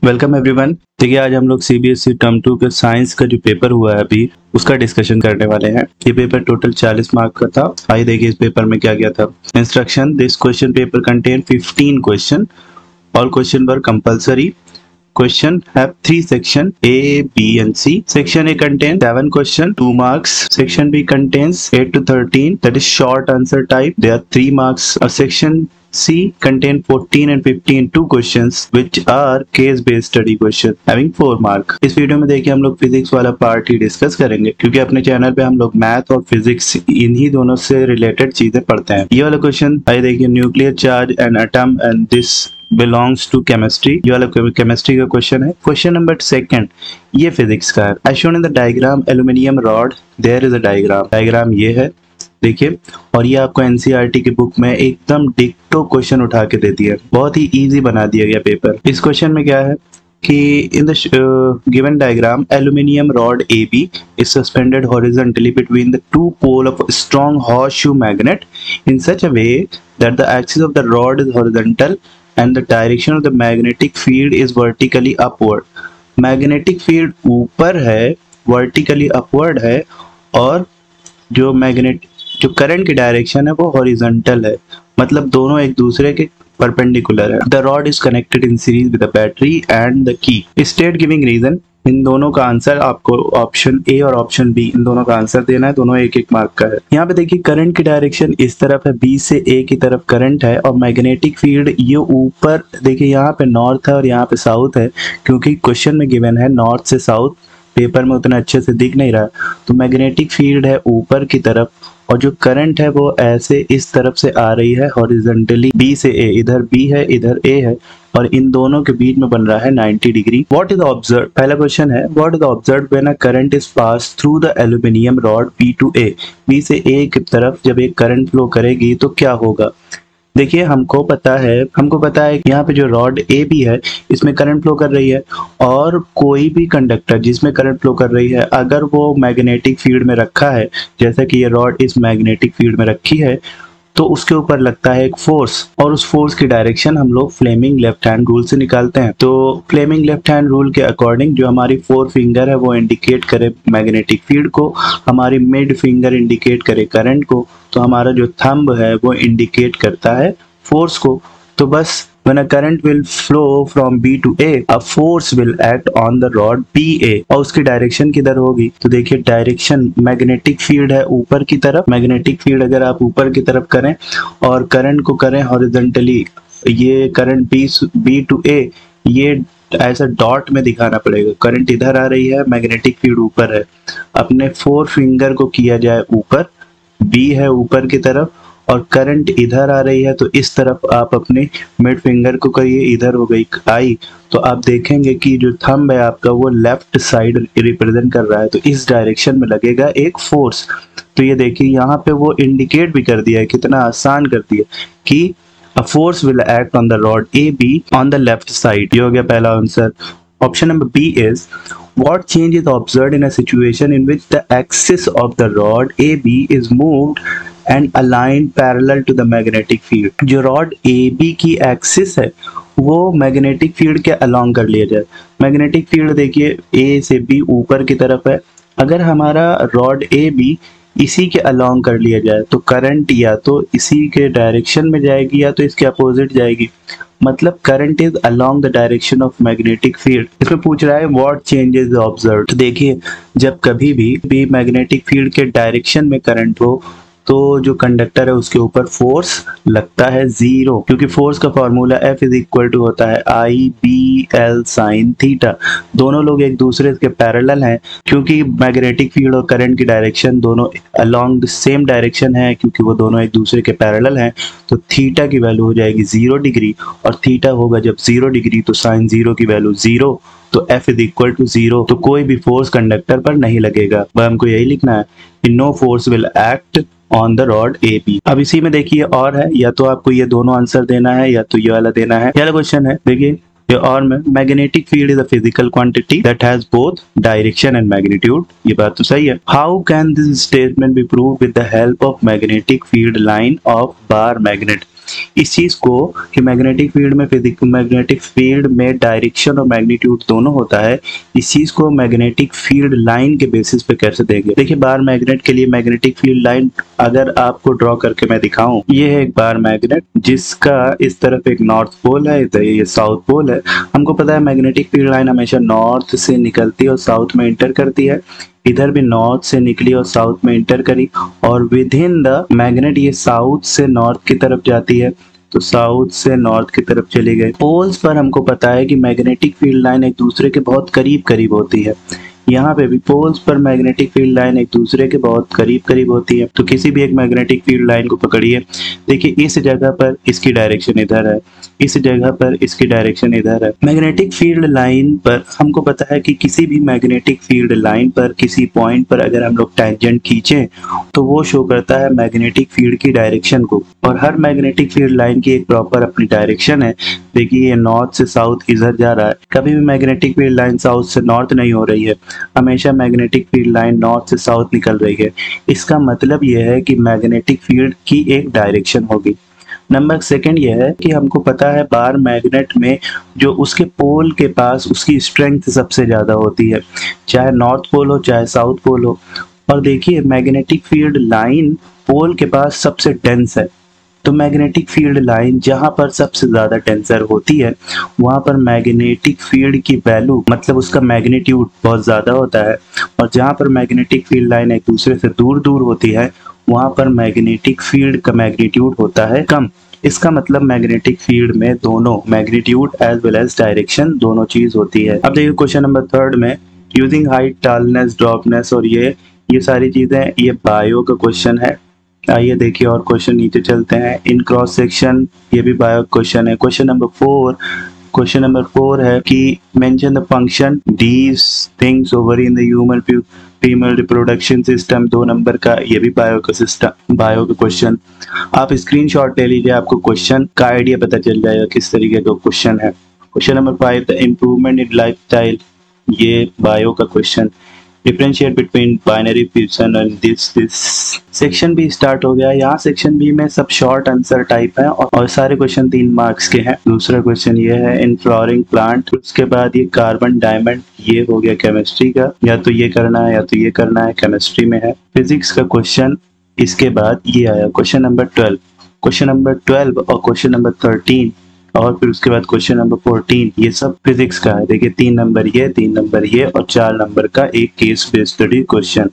Welcome everyone. देखिए आज हम लोग सीबीएसई टर्म 2 के साइंस का जो पेपर हुआ है अभी उसका डिस्कशन करने वाले हैं। ये पेपर टोटल 40 मार्क का था। आइए देखिए इस पेपर में क्या क्या था। Instruction: this question paper contain 15 question. All question were compulsory. Question have 3 section A, B and C. Section A contains 7 question, 2 marks. Section B contains 8 to 13, that is short answer type. There are 3 marks. Section C contain 14 and 15 2 questions which are case based study question having 4 mark. इस video में देखिए हम लोग physics वाला part ही discuss करेंगे क्योंकि अपने channel पे हम लोग मैथ और फिजिक्स इन्हीं दोनों से रिलेटेड चीजें पढ़ते हैं। ये वाला क्वेश्चन आइए देखिए, nuclear charge and atom and this belongs to chemistry। ये वाला केमिस्ट्री का क्वेश्चन है। क्वेश्चन नंबर 2 ये फिजिक्स का है। as shown in the diagram aluminium rod, there is a diagram ये है देखिए, और ये आपको एनसीईआरटी की बुक में एकदम डिक्टो क्वेश्चन उठा के देती है, बहुत ही इजी बना दिया गया पेपर। इस क्वेश्चन में क्या है कि in the given diagram aluminium rod AB is suspended horizontally between the two poles of a strong horseshoe magnet in such a way that the axis of the rod is horizontal and the direction of the magnetic field is vertically upward। Magnetic field ऊपर है, vertically upward है, और जो current की direction है वो horizontal है, मतलब दोनों एक दूसरे के परपेंडिकुलर है। The rod is connected in series with the battery and the key. State giving reason. इन दोनों का आंसर आपको ऑप्शन ए और ऑप्शन बी, इन दोनों का आंसर देना है। दोनों एक एक मार्क का है। यहाँ पे देखिए करंट की डायरेक्शन इस तरफ है, बी से ए की तरफ करंट है, और मैग्नेटिक फील्ड ये ऊपर देखिए यहाँ पे नॉर्थ है और यहाँ पे साउथ है, क्योंकि क्वेश्चन में गिवन है नॉर्थ से साउथ, पेपर में उतना अच्छे से दिख नहीं रहा, तो मैग्नेटिक फील्ड है ऊपर की तरफ, और जो करंट है वो ऐसे इस तरफ से आ रही है हॉरिजॉन्टली, बी से ए, इधर बी है इधर ए है, और इन दोनों के बीच में बन रहा है 90 डिग्री। व्हाट इज ऑब्जर्व, पहला क्वेश्चन है what is observe when a current is pass through the aluminium rod B to A. B से ए की तरफ जब एक करंट फ्लो करेगी तो क्या होगा। देखिए हमको पता है कि यहाँ पे जो रॉड ए बी है इसमें करंट फ्लो कर रही है, और कोई भी कंडक्टर जिसमें करंट फ्लो कर रही है अगर वो मैग्नेटिक फील्ड में रखा है, जैसा कि ये रॉड इस मैग्नेटिक फील्ड में रखी है, तो उसके ऊपर लगता है एक फोर्स, और उस फोर्स की डायरेक्शन हम लोग फ्लेमिंग लेफ्ट हैंड रूल से निकालते हैं। तो फ्लेमिंग लेफ्ट हैंड रूल के अकॉर्डिंग जो हमारी 4 फिंगर है वो इंडिकेट करे मैग्नेटिक फील्ड को, हमारी मिड फिंगर इंडिकेट करे करंट को, तो हमारा जो थंब है वो इंडिकेट करता है फोर्स को। तो बस when a current will flow from B to A, a force will act on the rod BA, और उसकी डायरेक्शन किधर होगी, तो देखिए डायरेक्शन मैग्नेटिक फील्ड है ऊपर की तरफ। मैग्नेटिक फील्ड अगर आप ऊपर की तरफ करें और करंट को करें हॉरिजॉन्टली, ये करंट B to A, ये ऐसा डॉट में दिखाना पड़ेगा। करंट इधर आ रही है, मैग्नेटिक फील्ड ऊपर है, अपने 4 फिंगर को किया जाए ऊपर, B है ऊपर की तरफ, और करंट इधर आ रही है तो इस तरफ आप अपने मिड फिंगर को करिए, इधर हो गई आई, तो आप देखेंगे कि जो थंब है आपका वो लेफ्ट साइड रिप्रेजेंट कर रहा है, तो इस डायरेक्शन में लगेगा एक फोर्स। तो ये देखिए यहाँ पे वो इंडिकेट भी कर दिया है, कितना आसान कर दिया कि a force will act on the rod A B on the left side. ये हो गया पहला answer. Option number B is what change is observed in a situation in which the axis of the rod AB is moved and aligned parallel to the magnetic field। जो rod AB की axis है वो magnetic field के along कर लिया जाए। Magnetic field देखिए A से B ऊपर की तरफ है, अगर हमारा रॉड AB इसी के अलोंग कर लिया जाए तो करंट या तो इसी के डायरेक्शन में जाएगी या तो इसके अपोजिट जाएगी, मतलब current is along the direction of magnetic field. इसमें पूछ रहा है व्हाट चेंजेस ऑब्जर्व्ड। तो देखिए जब कभी भी मैग्नेटिक फील्ड के डायरेक्शन में करंट हो तो जो कंडक्टर है उसके ऊपर फोर्स लगता है 0, क्योंकि फोर्स का formula F is equal to होता है IBL sin थीटा। दोनों लोग एक दूसरे के पैरेलल हैं, क्योंकि मैग्नेटिक फील्ड और करंट की डायरेक्शन दोनों अलोंग द सेम डायरेक्शन है, क्योंकि वो दोनों एक दूसरे के पैरेलल हैं, तो थीटा की वैल्यू हो जाएगी 0 डिग्री, और थीटा होगा जब 0 डिग्री तो साइन 0 की वैल्यू 0, तो F इज इक्वल टू 0, तो कोई भी फोर्स कंडक्टर पर नहीं लगेगा। वह हमको यही लिखना है कि no force will act on the rod AB। अब इसी में देखिए और है, या तो आपको ये दोनों आंसर देना है या तो ये वाला देना है। ये वाला क्वेश्चन है देखिए, ये और में magnetic field is a physical quantity that has both direction and magnitude. ये बात तो सही है। How can this statement be proved with the help of magnetic field line of bar magnet. इस चीज को कि मैग्नेटिक फील्ड में डायरेक्शन और मैग्नीट्यूड दोनों होता है, इस चीज को मैग्नेटिक फील्ड लाइन के बेसिस पे कैसे देंगे। देखिए बार मैग्नेट के लिए मैग्नेटिक फील्ड लाइन अगर आपको ड्रॉ करके मैं दिखाऊं, ये है एक बार मैग्नेट जिसका इस तरफ एक नॉर्थ पोल है, इधर ये साउथ पोल है। हमको पता है मैग्नेटिक फील्ड लाइन हमेशा नॉर्थ से निकलती है और साउथ में इंटर करती है। इधर भी नॉर्थ से निकली और साउथ में इंटर करी, और विद इन द मैग्नेट ये साउथ से नॉर्थ की तरफ जाती है, तो साउथ से नॉर्थ की तरफ चली गई। पोल्स पर हमको पता है कि मैग्नेटिक फील्ड लाइन एक दूसरे के बहुत करीब करीब होती है। यहाँ पे भी पोल्स पर मैग्नेटिक फील्ड लाइन एक दूसरे के बहुत करीब करीब होती है। तो किसी भी एक मैग्नेटिक फील्ड लाइन को पकड़िए, देखिए इस जगह पर इसकी डायरेक्शन इधर है, इस जगह पर इसकी डायरेक्शन इधर है। मैग्नेटिक फील्ड लाइन पर हमको पता है कि किसी भी मैग्नेटिक फील्ड लाइन पर किसी पॉइंट पर अगर हम लोग टैंजेंट खींचें तो वो शो करता है मैग्नेटिक फील्ड की डायरेक्शन को, और हर मैग्नेटिक फील्ड लाइन की एक प्रॉपर अपनी डायरेक्शन है। देखिए ये नॉर्थ से साउथ इधर जा रहा है, कभी भी मैग्नेटिक फील्ड लाइन साउथ से नॉर्थ नहीं हो रही है, हमेशा मैग्नेटिक फील्ड लाइन नॉर्थ से साउथ निकल रही है। इसका मतलब यह है कि मैग्नेटिक फील्ड की एक डायरेक्शन होगी। नंबर सेकंड यह है कि हमको पता है बार मैग्नेट में जो उसके पोल के पास उसकी स्ट्रेंथ सबसे ज्यादा होती है, चाहे नॉर्थ पोल हो चाहे साउथ पोल हो। और देखिए मैग्नेटिक फील्ड लाइन पोल के पास सबसे डेंस है, तो मैग्नेटिक फील्ड लाइन जहां पर सबसे ज्यादा डेंसर होती है वहां पर मैग्नेटिक फील्ड की वैल्यू मतलब उसका मैग्नीट्यूड बहुत ज्यादा होता है, और जहां पर मैग्नेटिक फील्ड लाइन एक दूसरे से दूर दूर होती है वहां पर मैग्नेटिक फील्ड का मैग्नीट्यूड होता है कम। इसका मतलब मैग्नेटिक फील्ड में दोनों magnitude as well as direction दोनों चीज होती है। अब देखिए क्वेश्चन नंबर 3 में यूजिंग हाइट, टालनेस, ड्रॉपनेस और ये सारी चीजें, ये बायो का क्वेश्चन है। आइए देखिए और क्वेश्चन नीचे चलते हैं। इन क्रॉस सेक्शन, ये भी बायो क्वेश्चन है। क्वेश्चन नंबर 4 है कि mention the function these things over in the human female reproduction system, 2 number का, ये भी बायो का क्वेश्चन। आप स्क्रीनशॉट ले लीजिए, आपको क्वेश्चन का आइडिया पता चल जाएगा किस तरीके का क्वेश्चन है। Question number 5 the improvement in lifestyle, ये बायो का question. Differentiate between binary fusion and this section भी स्टार्ट हो गया। यहाँ सेक्शन बी में सब शॉर्ट आंसर टाइप है और सारे क्वेश्चन 3 मार्क्स के हैं। दूसरा क्वेश्चन ये है इन फ्लोरिंग प्लांट, उसके बाद ये कार्बन डायमंड, ये हो गया केमिस्ट्री का, या तो ये करना है या तो ये करना है, केमिस्ट्री में है। फिजिक्स का क्वेश्चन, इसके बाद ये आया क्वेश्चन नंबर 12 और क्वेश्चन नंबर 13 और फिर उसके बाद क्वेश्चन नंबर 14, ये सब फिजिक्स का है। देखिए 3 नंबर ये और 4 नंबर का एक केस बेस्ड स्टडी क्वेश्चन,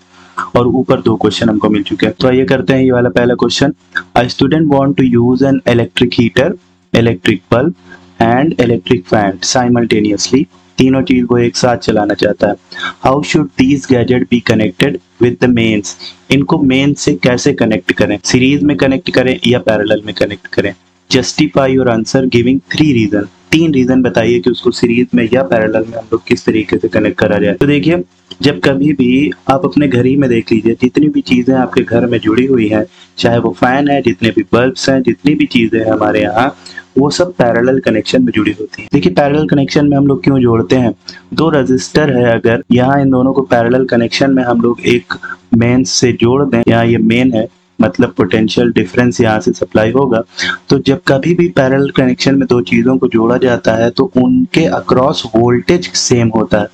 और ऊपर 2 क्वेश्चन हमको मिल चुके हैं। तो ये करते हैं ये वाला पहला question. A student want to use an electric heater, electric bulb and electric fan simultaneously, तीनों चीज वो एक साथ चलाना चाहता है। How should these gadget be connected with the mains, इनको मेन से कैसे कनेक्ट करें, सीरीज में कनेक्ट करें या पैरेलल में कनेक्ट करें। Justify your answer giving 3 reason, 3 reason बताइए कि उसको सीरीज में या पैरेलल में हम लोग किस तरीके से कनेक्ट करा जाए। तो देखिए जब कभी भी आप अपने घर ही में देख लीजिए, जितनी भी चीजें आपके घर में जुड़ी हुई हैं, चाहे वो फैन है, जितने भी बल्ब्स हैं, जितनी भी चीजें हैं हमारे यहाँ, वो सब पैरेलल कनेक्शन में जुड़ी होती है। देखिए पैरेलल कनेक्शन में हम लोग क्यों जोड़ते हैं, 2 रजिस्टर है, अगर यहाँ इन दोनों को पैरेलल कनेक्शन में हम लोग एक मेन से जोड़ दें, यहाँ ये मेन है मतलब पोटेंशियल डिफरेंस यहाँ से सप्लाई होगा। तो जब कभी भी पैरेलल कनेक्शन में 2 चीजों को जोड़ा जाता है तो उनके अक्रॉस वोल्टेज सेम होता है।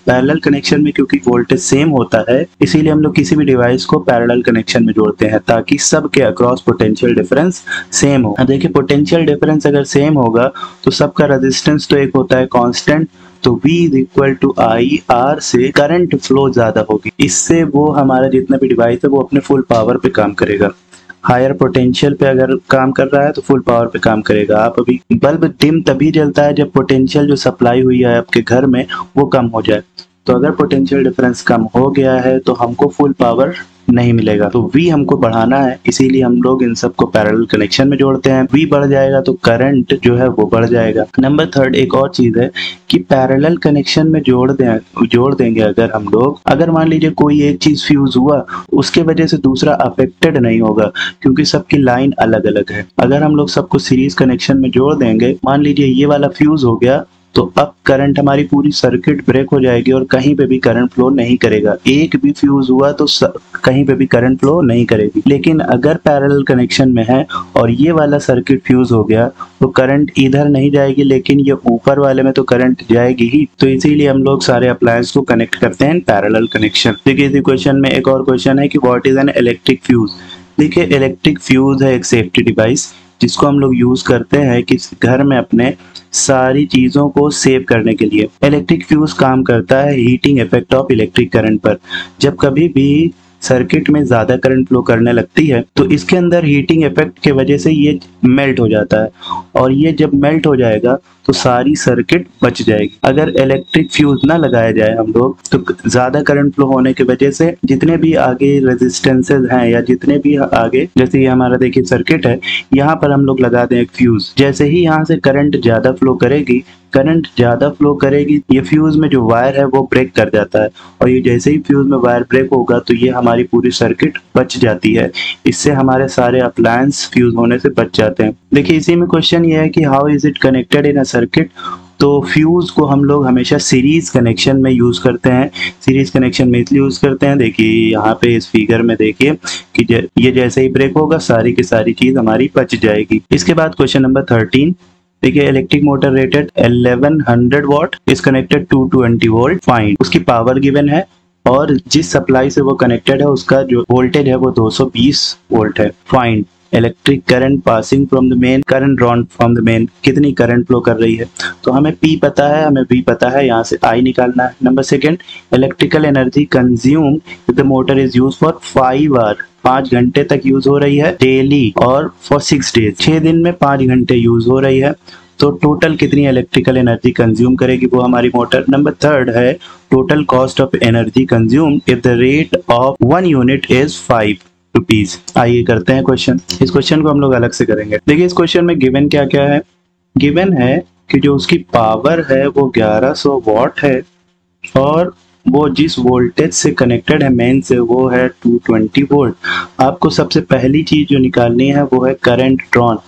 पैरेलल कनेक्शन में क्योंकि वोल्टेज सेम होता है इसीलिए हम लोग किसी भी डिवाइस को पैरेलल कनेक्शन में जोड़ते हैं ताकि सबके अक्रॉस पोटेंशियल डिफरेंस सेम हो। देखिए पोटेंशियल डिफरेंस अगर सेम होगा तो सबका रेजिस्टेंस तो एक होता है कांस्टेंट, तो V is equal to I R से करंट फ्लो ज्यादा होगी, इससे वो हमारा जितना भी डिवाइस है वो अपने फुल पावर पे काम करेगा। हायर पोटेंशियल पे अगर काम कर रहा है तो फुल पावर पे काम करेगा। आप अभी बल्ब डिम तभी जलता है जब पोटेंशियल जो सप्लाई हुई है आपके घर में वो कम हो जाए। तो अगर पोटेंशियल डिफरेंस कम हो गया है तो हमको फुल पावर नहीं मिलेगा। तो V हमको बढ़ाना है इसीलिए हम लोग इन सबको पैरेलल कनेक्शन में जोड़ते हैं। V बढ़ जाएगा तो करंट जो है वो बढ़ जाएगा। नंबर 3 एक और चीज है कि पैरेलल कनेक्शन में जोड़ देंगे अगर हम लोग, अगर मान लीजिए कोई एक चीज फ्यूज हुआ उसके वजह से दूसरा अफेक्टेड नहीं होगा क्योंकि सबकी लाइन अलग अलग है। अगर हम लोग सबको सीरीज कनेक्शन में जोड़ देंगे, मान लीजिए ये वाला फ्यूज हो गया तो अब करंट हमारी पूरी सर्किट ब्रेक हो जाएगी और कहीं पे भी करंट फ्लो नहीं करेगा। एक भी फ्यूज हुआ तो कहीं पे भी करंट फ्लो नहीं करेगी। लेकिन अगर पैरेलल कनेक्शन में है और ये वाला सर्किट फ्यूज हो गया तो करंट इधर नहीं जाएगी, लेकिन ये ऊपर वाले में तो करंट जाएगी ही। तो इसीलिए हम लोग सारे अप्लायंस को कनेक्ट करते हैं पैरेलल कनेक्शन। देखिए इस क्वेश्चन में एक और क्वेश्चन है कि what is an electric fuse. देखिए इलेक्ट्रिक फ्यूज है एक सेफ्टी डिवाइस जिसको हम लोग यूज करते हैं कि घर में अपने सारी चीजों को सेव करने के लिए। इलेक्ट्रिक फ्यूज काम करता है heating effect of electric current पर। जब कभी भी सर्किट में ज्यादा करंट फ्लो करने लगती है तो इसके अंदर हीटिंग इफेक्ट के वजह से ये मेल्ट हो जाता है, और ये जब मेल्ट हो जाएगा तो सारी सर्किट बच जाएगी। अगर इलेक्ट्रिक फ्यूज ना लगाया जाए हम लोग तो ज्यादा करंट फ्लो होने की वजह से जितने भी आगे रेजिस्टेंसेज हैं या जितने भी आगे, जैसे ये हमारा देखिए सर्किट है, यहाँ पर हम लोग लगा दें एक फ्यूज। जैसे ही यहाँ से करंट ज्यादा फ्लो करेगी, ये फ्यूज में जो वायर है वो ब्रेक कर जाता है, और ये जैसे ही फ्यूज में वायर ब्रेक होगा तो ये हमारी पूरी सर्किट बच जाती है। इससे हमारे सारे अप्लायंस फ्यूज होने से बच जाते हैं। देखिए इसी में क्वेश्चन ये है कि how is it connected in a circuit. तो फ्यूज को हम लोग हमेशा सीरीज कनेक्शन में यूज करते हैं। सीरीज कनेक्शन में इसलिए यूज करते हैं, देखिए यहाँ पे इस फिगर में देखिए कि ये जैसे ही ब्रेक होगा सारी की सारी चीज हमारी बच जाएगी। इसके बाद क्वेश्चन नंबर 13, देखिए electric motor rated 1100 watt is connected to 20 volt, find. उसकी पावर गिवन है और जिस सप्लाई से वो कनेक्टेड है उसका जो वोल्टेज है वो 220 वोल्ट है, find. Electric current passing from the main, current drawn from the main, कितनी करंट फ्लो कर रही है। तो हमें P पता है, हमें V पता है, यहाँ से I निकालना है। Number second, electrical energy consume if the motor is use for 5 hour, 5 घंटे तक यूज हो रही है डेली, और फॉर 6 डेज, 6 दिन में 5 घंटे यूज हो रही है। तो टोटल कितनी इलेक्ट्रिकल एनर्जी कंज्यूम करेगी वो हमारी मोटर। नंबर थर्ड है total cost of energy consume if the rate of 1 unit is 5 rupees. आइए करते हैं क्वेश्चन। इस क्वेश्चन को हम लोग अलग से करेंगे। देखिए इस क्वेश्चन में गिवन क्या क्या है। गिवन है कि जो उसकी पावर है वो 1100 वॉट है, और वो जिस वोल्टेज से कनेक्टेड है मेन से वो है 220 वोल्ट। आपको सबसे पहली चीज जो निकालनी है वो है करंट ड्रॉन।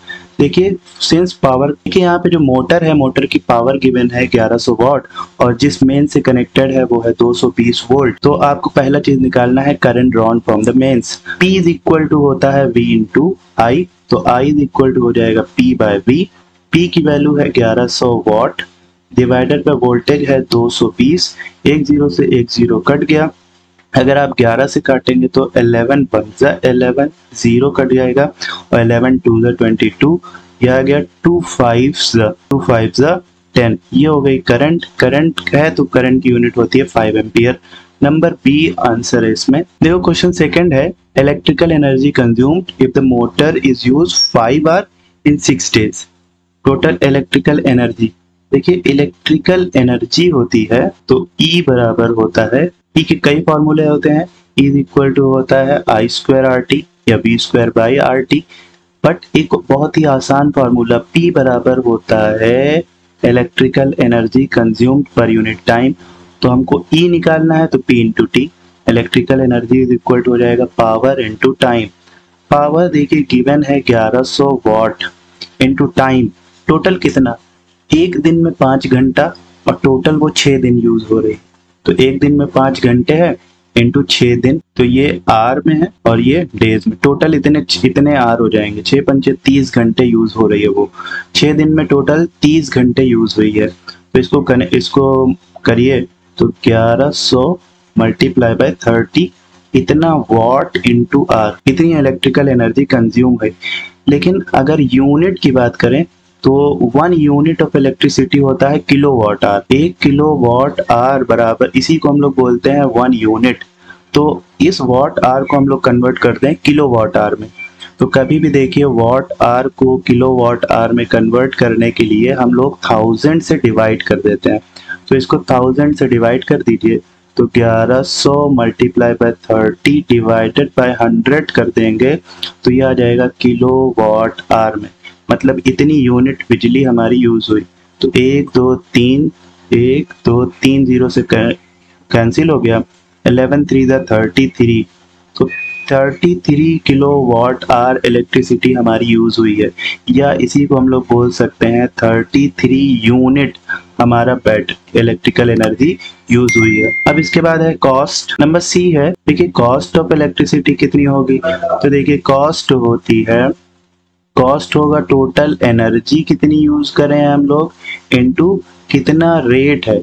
देखिए सिंस पावर, देखिए यहाँ पे जो मोटर है, मोटर की पावर गिवन है 1100 वॉट और जिस मेन से कनेक्टेड है वो है 220 वोल्ट। तो आपको पहला चीज निकालना है current drawn from the mains. P is equal to होता है V इंटू I, तो I इज इक्वल टू हो जाएगा P बाय V। P की वैल्यू है 1100 वॉट डिवाइडेड बाय वोल्टेज है 220, एक जीरो से एक जीरो कट गया। अगर आप 11 से काटेंगे तो 11 1 जा 11, 0 कट जाएगा, और 11 2 जा 22, यह आ गया 2 5 जा 10। ये हो गई करंट। करंट है तो करंट की यूनिट होती है 5 एम्पियर। नंबर बी आंसर है इसमें। देखो क्वेश्चन सेकंड है electrical energy consumed if the motor is use 5 hour in 6 days. Total electrical energy, देखिए इलेक्ट्रिकल एनर्जी होती है तो E बराबर होता है, E के कई फॉर्मूले होते हैं। E इज इक्वल टू होता है I स्क्वायर RT या V square by RT, but एक बहुत ही आसान फॉर्मूला P बराबर होता है electrical energy consumed per unit time. तो हमको E निकालना है तो P into T। Electrical energy is equal to हो जाएगा पावर इंटू टाइम। पावर देखिए गिवन है 1100 वॉट इंटू टाइम। टोटल कितना, एक दिन में 5 घंटा और टोटल वो 6 दिन यूज हो रही, तो एक दिन में 5 घंटे है इंटू 6 दिन, तो ये आर में है और ये डेज में। टोटल इतने आर हो जाएंगे, 6 पंचे 30 घंटे यूज हो रही है वो। 6 दिन में टोटल 30 घंटे यूज हुई है। तो इसको करिए तो 1100 मल्टीप्लाई बाय 30, इतना वॉट इंटू आर, इतनी इलेक्ट्रिकल एनर्जी कंज्यूम है। लेकिन अगर यूनिट की बात करें तो 1 यूनिट ऑफ इलेक्ट्रिसिटी होता है किलोवाट आवर। 1 किलोवाट आवर बराबर, इसी को हम लोग बोलते हैं 1 यूनिट। तो इस वॉट आवर को हम लोग कन्वर्ट करते हैं किलोवाट आवर में। तो कभी भी देखिए वॉट आवर को किलोवाट आवर में कन्वर्ट करने के लिए हम लोग 1000 से डिवाइड कर देते हैं। तो इसको 1000 से डिवाइड कर दीजिए तो 1100 मल्टीप्लाई बाय 30 डिवाइडेड बाय 100 कर देंगे तो ये आ जाएगा किलोवाट आवर में। मतलब इतनी यूनिट बिजली हमारी यूज हुई। तो 1 2 3 1 2 3 0 से कैंसिल हो गया, 11 3 जा 33, तो 33 किलोवाट आवर इलेक्ट्रिसिटी हमारी यूज हुई है, या इसी को हम लोग बोल सकते हैं 33 यूनिट हमारा इलेक्ट्रिकल एनर्जी यूज हुई है। अब इसके बाद है कॉस्ट, नंबर सी है। देखिए कॉस्ट ऑफ इलेक्ट्रिसिटी कितनी होगी, तो देखिए कॉस्ट होती है, कॉस्ट होगा टोटल एनर्जी कितनी यूज करें हम लोग इनटू कितना रेट है,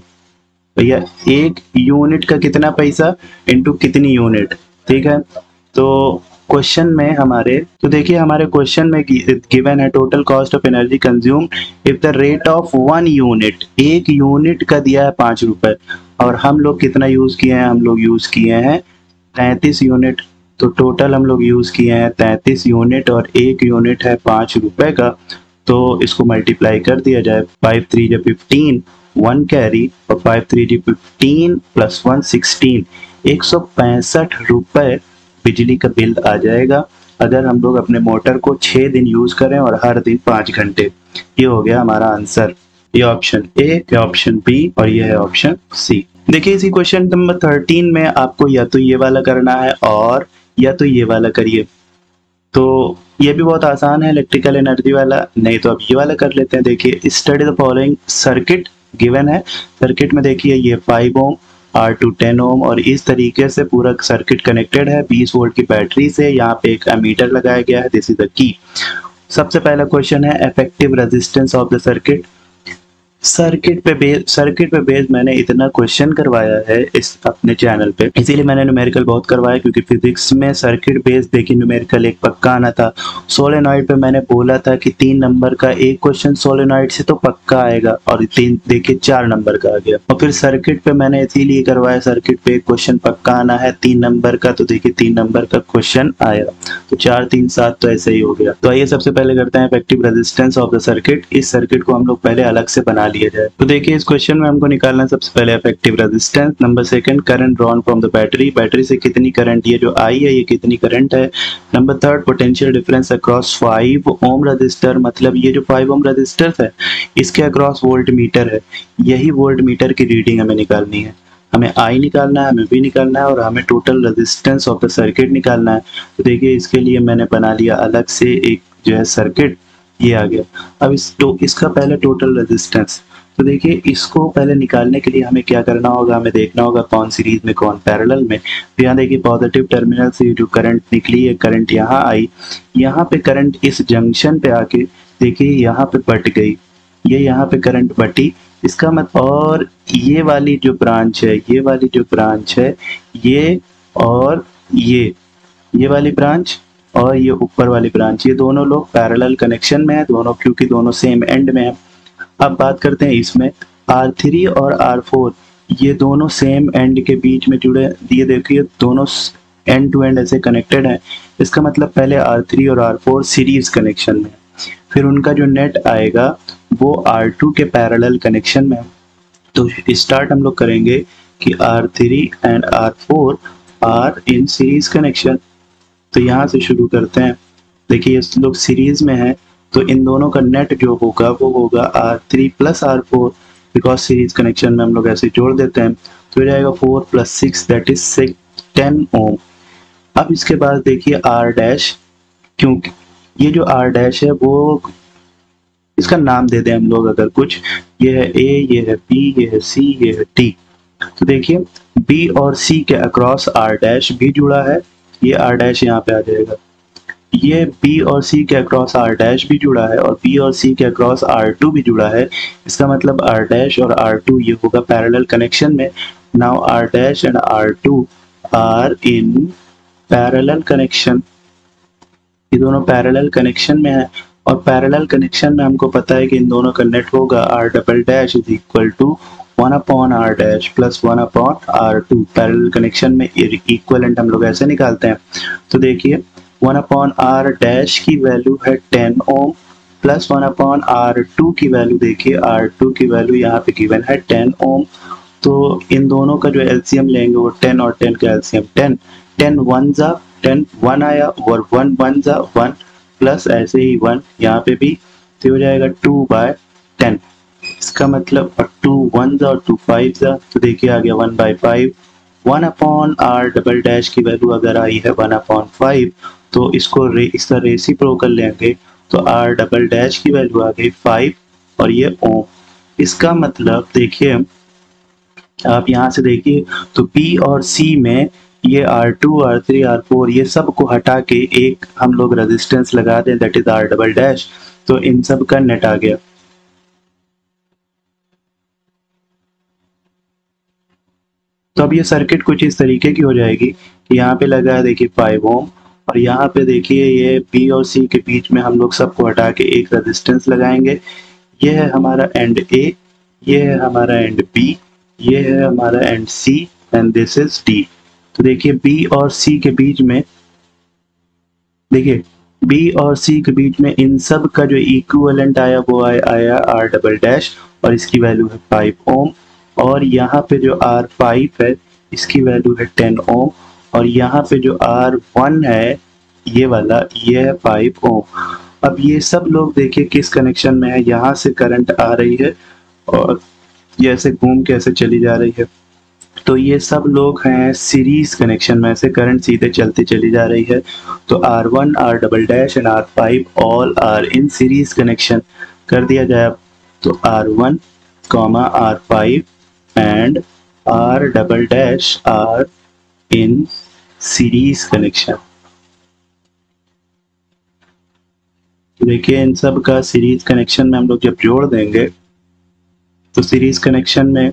भैया एक यूनिट का कितना पैसा इनटू कितनी यूनिट, ठीक है। तो क्वेश्चन में हमारे, तो देखिए हमारे क्वेश्चन में गिवन है total cost of energy consume if the rate of 1 unit, एक यूनिट का दिया है 5 रुपए, और हम लोग कितना यूज किए हैं, हम लोग यूज किए हैं 33 यूनिट। तो टोटल हम लोग यूज किए हैं 33 यूनिट और एक यूनिट है 5 रुपए का, तो इसको मल्टीप्लाई कर दिया जाए, 5 3 जा 15, 1 कैरी, और 5 3 जा 15 प्लस 1 16, 165 रुपए बिजली का बिल आ जाएगा अगर हम लोग अपने मोटर को 6 दिन यूज करें और हर दिन 5 घंटे। ये हो गया हमारा आंसर, ये ऑप्शन ए, ये ऑप्शन बी और ये है ऑप्शन सी। देखिए इसी क्वेश्चन नंबर 13 में आपको या तो ये वाला करना है और या तो ये वाला करिए। तो ये भी बहुत आसान है इलेक्ट्रिकल एनर्जी वाला, नहीं तो अब ये वाला कर लेते हैं। देखिए study the following circuit given है, सर्किट में देखिए ये 5 ओम R2 10 ओम और इस तरीके से पूरा सर्किट कनेक्टेड है 20 वोल्ट की बैटरी से। यहाँ पे एक एमीटर लगाया गया है, दिस इज द की। सबसे पहला क्वेश्चन है effective resistance of the circuit. Circuit पे बेस मैंने इतना क्वेश्चन करवाया है इस अपने चैनल पे, इसीलिए मैंने न्यूमेरिकल बहुत करवाया, क्योंकि फिजिक्स में सर्किट बेस देखिए न्यूमेरिकल एक पक्का आना था। सोलेनॉइड पे मैंने बोला था कि 3 नंबर का एक क्वेश्चन सोलेनॉइड से तो पक्का आएगा, और 3 देखिए 4 नंबर का आ गया। और फिर सर्किट पे मैंने इसीलिए करवाया, सर्किट पे एक क्वेश्चन पक्का आना है 3 नंबर का, तो देखिए 3 नंबर का क्वेश्चन आया, तो 4 3 7 तो ऐसे ही हो गया। तो आइए सबसे पहले करते हैं effective resistance of the circuit. इस सर्किट को हम लोग पहले अलग से बना लिया जाए। तो देखिए इस क्वेश्चन में हमको निकालना है सबसे पहले effective resistance. Number second current drawn from the battery, battery से कितनी करंट, ये जो आई है ये कितनी करंट है। Number third potential difference across 5 ohm resistor, मतलब ये जो 5 ओम रजिस्टर है इसके अक्रॉस वोल्ट मीटर है, यही वोल्ट मीटर की रीडिंग हमें निकालनी है। हमें आई निकालना है, हमें भी निकालना है, और हमें total resistance of the circuit निकालना है। तो देखिए इसके लिए मैंने बना लिया अलग से एक जो है सर्किट, ये आ गया। अब इसका पहले टोटल रेजिस्टेंस, तो देखिए इसको पहले निकालने के लिए हमें क्या करना होगा, हमें देखना होगा कौन सीरीज में कौन पैरेलल में। तो यहाँ देखिए पॉजिटिव टर्मिनल से जो करंट निकली है, करंट यहाँ आई, यहाँ पे करंट इस जंक्शन पे आके देखिए यहाँ पे बट गई, ये यहाँ पे करंट बटी, इसका मतलब, और ये वाली जो ब्रांच है, ये वाली जो ब्रांच है, ये और ये वाली ब्रांच और ये ऊपर वाली ब्रांच, ये दोनों लोग पैरेलल कनेक्शन में है दोनों, क्योंकि दोनों सेम एंड में है। अब बात करते हैं इसमें R3 और R4, ये दोनों सेम एंड के बीच में जुड़े, ये देखिए दोनों एंड टू एंड ऐसे कनेक्टेड हैं। इसका मतलब पहले R3 और R4 सीरीज कनेक्शन में, फिर उनका जो नेट आएगा वो R2 के पैरेलल कनेक्शन में। तो स्टार्ट हम लोग करेंगे कि R3 and R4 are in series connection. तो यहाँ से शुरू करते हैं। देखिए ये लोग सीरीज में है, तो इन दोनों का नेट जो होगा वो होगा R3 plus R4, because series connection में हम लोग ऐसे जोड़ देते हैं। तो ये जाएगा 4 + 6 दैट इज 10 ओम। अब इसके बाद देखिए R डैश, क्योंकि ये जो R डैश है वो इसका नाम दे दें हम लोग अगर कुछ, ये है A, ये है B, ये है C, ये है D। तो देखिए B और C के अक्रॉस R डैश भी जुड़ा है, ये R डैश यहाँ पे आ जाएगा। ये B और C के अक्रॉस R डैश भी जुड़ा है और B और C के अक्रॉस R2 भी जुड़ा है। इसका मतलब R डैश और R2 ये होगा पैरेलल कनेक्शन में। Now R dash and R2 are in parallel connection, ये दोनों पैरेलल कनेक्शन में है। और पैरेलल कनेक्शन में हमको पता है कि इन दोनों का नेट होगा R double dash is equal to 1/R dash plus 1/R2। Parallel connection में इक्वलेंट हम लोग ऐसे निकालते हैं। तो देखिए 1/R डैश की वैल्यू है 10 ओम प्लस 1/R2 की वैल्यू, देखिए R2 की वैल्यू यहाँ पे गिवन है 10 ओम। तो इन दोनों का जो एलसीएम लेंगे वो 10 और 10 का एलसीएम 10, 10 1 जा 10 1 आया और 1 1 जा 1 प्लस ऐसे ही 1 यहाँ पे भी, तो हो जाएगा 2/10। इसका मतलब 2 1 जा और 2 5 जा, तो देखिए आ गया 1/5। 1/R डबल डैश की वैल्यू अगर आई है 1/5, तो इसको इसका रेसिप्रोकल लेंगे तो R डबल डैश की वैल्यू आ गई 5 और ये ओम। इसका मतलब देखिए, आप यहाँ से देखिए तो B और C में ये R2, R3, R4 ये सब को हटा के एक हम लोग रेजिस्टेंस लगा दें, that is R double dash, तो इन सब का नेट आ गया। तो अब ये सर्किट कुछ इस तरीके की हो जाएगी कि यहाँ पे लगा है देखिए 5 ओम, और यहाँ पे देखिए ये B और C के बीच में हम लोग सबको हटा के एक रेजिस्टेंस लगाएंगे। ये है हमारा एंड A, ये है हमारा एंड B, ये है हमारा and C and this is D। तो देखिए B और C के बीच में, देखिए B और C के बीच में इन सब का जो इक्विवेलेंट आया वो आया R डबल डैश, और इसकी वैल्यू है 5 ओम। और यहाँ पे जो R5 है इसकी वैल्यू है 10 ओम, और यहाँ पे जो R1 है ये वाला, ये है 5 ओम। अब ये सब लोग देखिए किस कनेक्शन में है, यहाँ से करंट आ रही है और ये ऐसे घूम के ऐसे चली जा रही है, तो ये सब लोग हैं सीरीज कनेक्शन में, से करंट सीधे चलती चली जा रही है। तो R1, R double dash and R5 all are in series connection कर दिया जाए। तो R1, R5 and R double dash are in series connection. तो देखिए इन सब का सीरीज कनेक्शन में हम लोग जब जोड़ देंगे तो सीरीज कनेक्शन में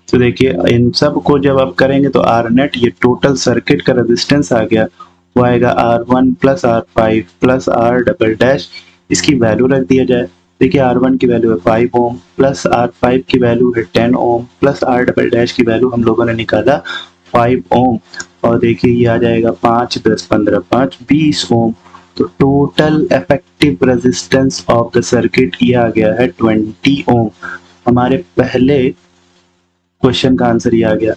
तो देखिए इन सब को जब आप करेंगे तो आर नेट, ये टोटल सर्किट का रेजिस्टेंस आ गया, वो आएगा R1 plus R5 plus R double dash, इसकी वैल्यू रख दिया जाए। देखिए R1 की वैल्यू है 5 ओम, प्लस R5 की वैल्यू है 10 ओम, प्लस R डबल डैश की वैल्यू हम लोगों ने निकाला 5 ओम, और देखिए ये आ जाएगा 5 10 15 5 20 ओम। तो total effective resistance of the circuit ये आ गया है 20 ओम। हमारे पहले क्वेश्चन का आंसर ये आ गया।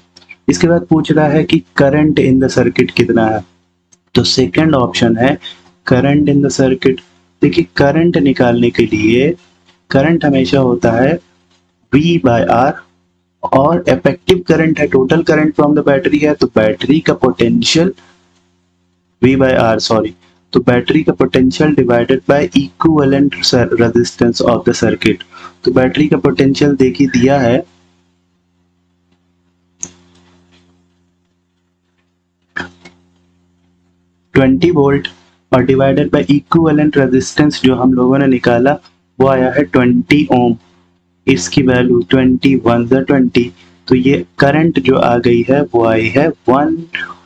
इसके बाद पूछ रहा है कि करंट इन द सर्किट कितना है, तो सेकंड ऑप्शन है करंट इन द सर्किट। देखिए करंट निकालने के लिए करंट हमेशा होता है V बाय R, और इफेक्टिव करंट है total current from the battery है, तो बैटरी का potential V by R, sorry, तो बैटरी का potential divided by equivalent resistance of the circuit. तो बैटरी का पोटेंशियल देखिए दिया है 20 वोल्ट, और डिवाइडेड बाय इक्विवेलेंट रेजिस्टेंस जो हम लोगों ने निकाला वो आया है 20 ओम, इसकी वैल्यू 20 1 20। तो ये करंट जो आ गई है वो आई है 1,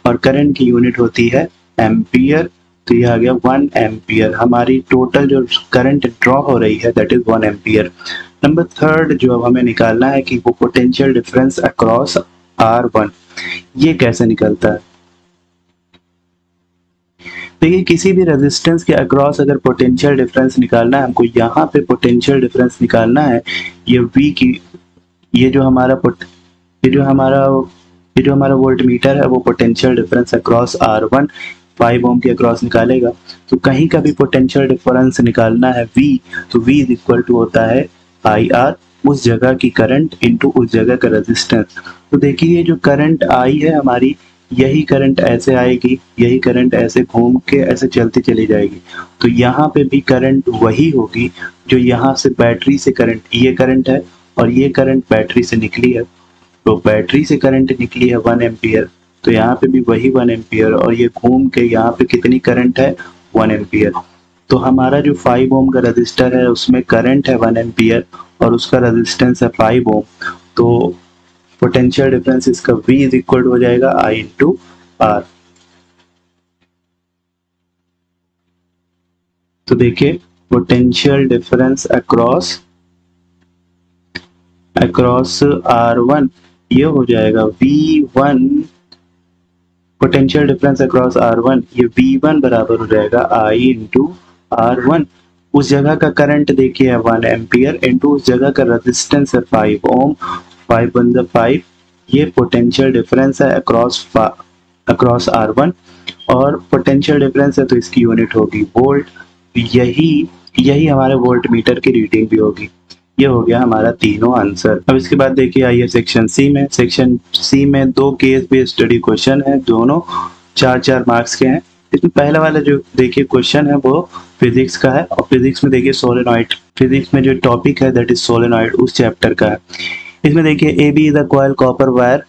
और करंट की यूनिट होती है एम्पियर, तो ये आ गया 1 एम्पियर। हमारी टोटल जो करंट ड्रॉ हो रही है that is 1 ampere. Number third जो अब हमें निकालना है कि वो पोटेंशियल डिफरेंस अक्रॉस R1, ये कैसे निकलता है। देखिए किसी भी रेजिस्टेंस के अक्रॉस अगर पोटेंशियल डिफरेंस निकालना है हमको, यहाँ पे पोटेंशियल डिफरेंस निकालना है, ये V की, ये जो हमारा वोल्ट मीटर है वो पोटेंशियल डिफरेंस अक्रॉस R1 5 ओम के अक्रॉस निकालेगा। तो कहीं का भी पोटेंशियल डिफरेंस निकालना है V, तो V इज इक्वल टू होता है IR, उस जगह की करंट इनटू उस जगह का रेजिस्टेंस। तो देखिए ये जो करंट आई है हमारी, यही करंट ऐसे आएगी, यही करंट ऐसे घूम के ऐसे चलती चली जाएगी, तो यहाँ पे भी करंट वही होगी जो यहाँ से बैटरी से करंट, ये करंट है और ये करंट बैटरी से निकली है, तो बैटरी से करंट निकली है 1 एम्पियर, तो यहाँ पे भी वही 1 एम्पियर, और ये घूम के यहाँ पे कितनी करंट है 1 एम्पियर। तो हमारा जो 5 ओम का रजिस्टर है उसमें करंट है 1 एम्पियर और उसका रेजिस्टेंस है 5 ओम, तो पोटेंशियल डिफरेंस इसका V इज इक्वल हो जाएगा I इंटू R। तो देखिए पोटेंशियल डिफरेंस अक्रॉस R1 ये हो जाएगा V1, potential difference across R1 ये V1 बराबर हो जाएगा I इंटू R1। उस जगह का करंट देखिए 1 एम्पियर इंटू उस जगह का रेजिस्टेंस है 5 ओम, 5 1 5, ये पोटेंशियल डिफरेंस है अक्रॉस R1, और पोटेंशियल डिफरेंस है तो इसकी यूनिट होगी वोल्ट। यही हमारे वोल्ट मीटर की रीडिंग भी होगी। ये हो गया हमारा तीनों आंसर। अब इसके बाद देखिए आइए सेक्शन सी में। सेक्शन सी में 2 केस बेस्ड स्टडी क्वेश्चन है, दोनों 4-4 मार्क्स के हैं। इसमें पहला वाला जो देखिए क्वेश्चन है वो फिजिक्स का है, और फिजिक्स में देखिए सोलेनॉइड, फिजिक्स में जो टॉपिक है दैट इज सोलेनॉइड, उस चैप्टर का है। इसमें देखिए A B is a coil copper wire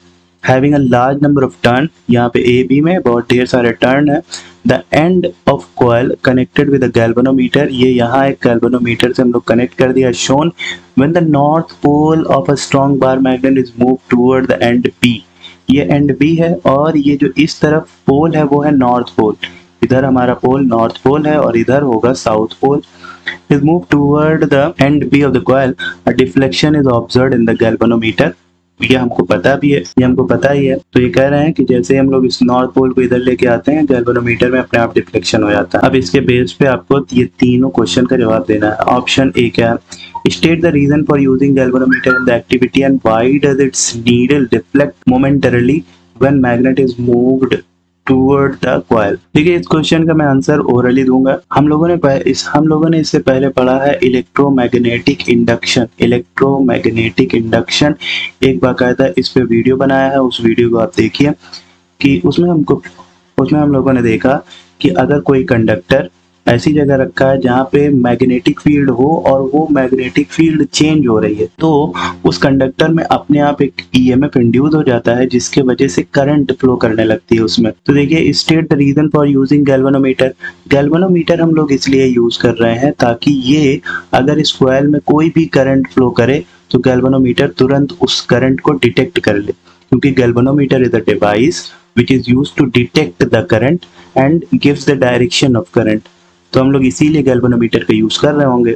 having a large number of turn. यहाँ पे ए बी में बहुत ढेर सारे टर्न है। The end of coil connected with a galvanometer, ये यहाँ एक गैल्वेनोमीटर से हम लोग कनेक्ट कर दिया। Shown when the north pole of a strong bar magnet is move toward the end B, ये एंड बी है और ये जो इस तरफ पोल है वो है नॉर्थ पोल। इधर हमारा पोल नॉर्थ पोल है और इधर होगा south pole. is moved toward the end B of the coil, a deflection is observed in the galvanometer। ये हमको पता भी है, ये हमको पता ही है। तो ये कह रहे हैं कि जैसे हम लोग इस नॉर्थ पोल को इधर लेके आते हैं, गैल्वेनोमीटर में अपने आप डिफ्लेक्शन हो जाता है। अब इसके बेस पे आपको ये तीनों क्वेश्चन का जवाब देना है। ऑप्शन ए क्या है, state the reason for using galvanometer in the activity and why does its needle deflect momentarily when magnet is moved toward the coil. देखिए इस क्वेश्चन का मैं आंसर ओरली दूंगा। हम लोगों ने इससे पहले पढ़ा है इलेक्ट्रोमैग्नेटिक इंडक्शन। इलेक्ट्रोमैग्नेटिक इंडक्शन एक बाकायदा इस पे वीडियो बनाया है, उस वीडियो को आप देखिए कि उसमें हम लोगों ने देखा कि अगर कोई कंडक्टर ऐसी जगह रखा है जहाँ पे मैग्नेटिक फील्ड हो और वो मैग्नेटिक फील्ड चेंज हो रही है, तो उस कंडक्टर में अपने आप एक ईएमएफ इंड्यूस हो जाता है जिसके वजह से करंट फ्लो करने लगती है उसमें। तो देखिए state the reason for using galvanometer. Galvanometer हम लोग इसलिए यूज कर रहे हैं ताकि ये अगर इस कॉइल में कोई भी करंट फ्लो करे तो गैल्वेनोमीटर तुरंत उस करंट को डिटेक्ट कर ले, क्योंकि galvanometer is a device which is used to detect the current and gives the direction of current। तो हम लोग इसीलिए गैल्वेनोमीटर का यूज कर रहे होंगे।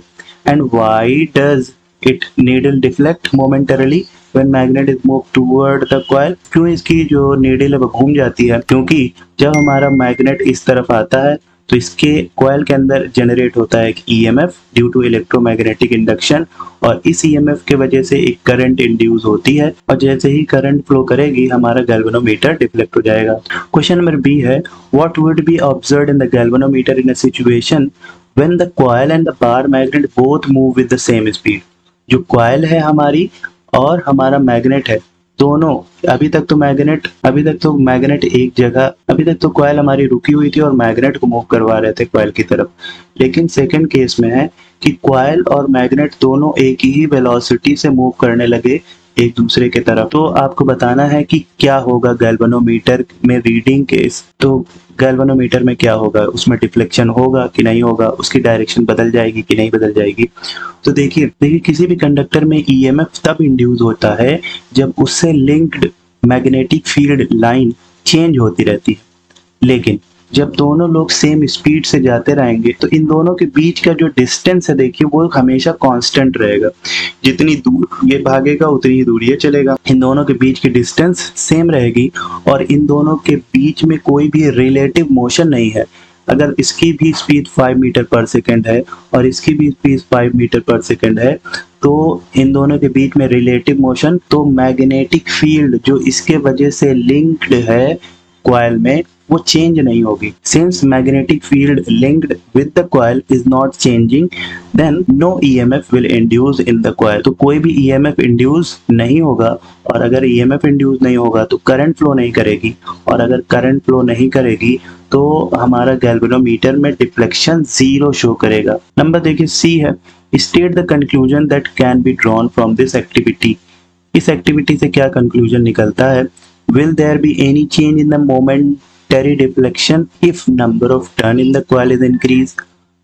And why does it needle deflect momentarily when magnet is move toward the coil. क्यों इसकी जो नीडल है वो घूम जाती है, क्योंकि जब हमारा मैग्नेट इस तरफ आता है तो इसके कॉइल के अंदर जनरेट होता है एक EMF due to electromagnetic induction, और इस ईएमएफ के वजह से एक करंट इंड्यूस होती है, और जैसे ही करंट फ्लो करेगी हमारा गैल्वेनोमीटर डिफ्लेक्ट हो जाएगा। क्वेश्चन नंबर बी है, what would be observed in the galvanometer in a situation when the coil and the bar magnet both move with the same speed. जो कॉइल है हमारी और हमारा मैग्नेट है, दोनों अभी तक तो मैग्नेट एक जगह, अभी तक तो कॉइल हमारी रुकी हुई थी और मैग्नेट को मूव करवा रहे थे कॉइल की तरफ। लेकिन सेकंड केस में है कि कॉइल और मैग्नेट दोनों एक ही वेलोसिटी से मूव करने लगे एक दूसरे के तरफ। तो आपको बताना है कि क्या होगा गैल्वेनोमीटर में रीडिंग केस। तो गैल्वेनोमीटर में क्या होगा, उसमें डिफ्लेक्शन होगा कि नहीं होगा, उसकी डायरेक्शन बदल जाएगी कि नहीं बदल जाएगी। तो देखिए किसी भी कंडक्टर में ईएमएफ तब इंड्यूस होता है जब उससे linked magnetic field line change होती रहती है। लेकिन जब दोनों लोग सेम स्पीड से जाते रहेंगे तो इन दोनों के बीच का जो डिस्टेंस है देखिए वो हमेशा कांस्टेंट रहेगा। जितनी दूर ये भागेगा उतनी ही दूर ये चलेगा। इन दोनों के बीच की डिस्टेंस सेम रहेगी और इन दोनों के बीच में कोई भी रिलेटिव मोशन नहीं है। अगर इसकी भी स्पीड 5 मीटर पर सेकेंड है और इसकी भी स्पीड 5 मीटर पर सेकेंड है, तो इन दोनों के बीच में रिलेटिव मोशन, तो मैग्नेटिक फील्ड जो इसके वजह से लिंक्ड है कॉइल में वो चेंज नहीं होगी। Since magnetic field linked with the coil is not changing then no EMF will induce in the coil. तो कोई भी ईएमएफ इंड्यूस नहीं होगा, और अगर ईएमएफ इंड्यूस नहीं होगा तो करंट फ्लो नहीं करेगी, और अगर करंट फ्लो नहीं करेगी तो हमारा गैल्वेनोमीटर में डिफ्लेक्शन 0 शो करेगा। नंबर देखिए सी है, state the conclusion that can be drawn from this activity. इस एक्टिविटी से क्या कंक्लूजन निकलता है। Will there be any change in the momentary deflection if number of turn in the coil is increase.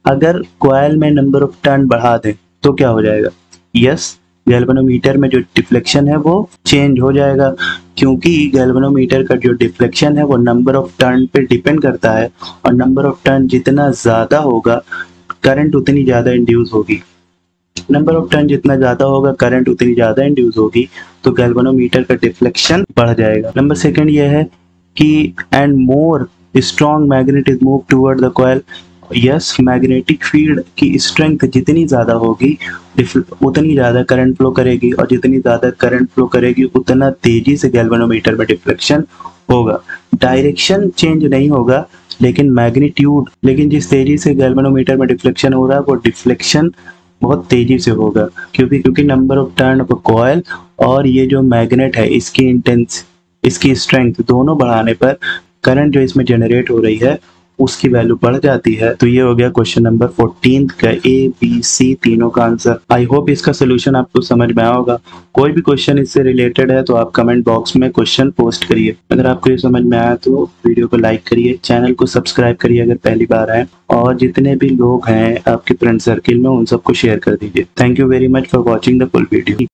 अगर coil में number of turn बढ़ा दें तो क्या हो जाएगा। यस, गैल्वेनोमीटर में जो डिफ्लेक्शन है वो चेंज हो जाएगा, क्योंकि गैल्वेनोमीटर का जो डिफ्लेक्शन है वो नंबर ऑफ टर्न पे डिपेंड करता है, और नंबर ऑफ टर्न जितना ज्यादा होगा करंट उतनी ज्यादा इंड्यूस होगी। नंबर ऑफ टर्न जितना ज्यादा होगा करंट उतनी ज्यादा इंड्यूस होगी, तो गैल्वेनोमीटर का डिफ्लेक्शन बढ़ जाएगा। नंबर सेकंड ये है कि and more strong magnet is move toward the coil. Yes, magnetic field की स्ट्रेंथ जितनी ज्यादा होगी उतनी ज्यादा करंट फ्लो करेगी, और जितनी ज्यादा करंट फ्लो करेगी उतना तेजी से गैल्वेनोमीटर में डिफ्लेक्शन होगा। डायरेक्शन चेंज नहीं होगा, लेकिन मैग्नीट्यूड, लेकिन जिस तेजी से गैल्वेनोमीटर में डिफ्लेक्शन हो रहा है वो डिफ्लेक्शन बहुत तेजी से होगा, क्योंकि number of turn of a coil और ये जो मैग्नेट है इसकी स्ट्रेंथ दोनों बढ़ाने पर करंट जो इसमें जनरेट हो रही है उसकी वैल्यू बढ़ जाती है। तो ये हो गया क्वेश्चन नंबर 14 का ABC तीनों का आंसर। आई होप इसका सोल्यूशन आपको समझ में आया होगा। कोई भी क्वेश्चन इससे रिलेटेड है तो आप कमेंट बॉक्स में क्वेश्चन पोस्ट करिए। अगर आपको ये समझ में आया तो वीडियो को लाइक करिए, चैनल को सब्सक्राइब करिए अगर पहली बार आए, और जितने भी लोग हैं आपके फ्रेंड सर्किल में उन सबको शेयर कर दीजिए। Thank you very much for watching the full video.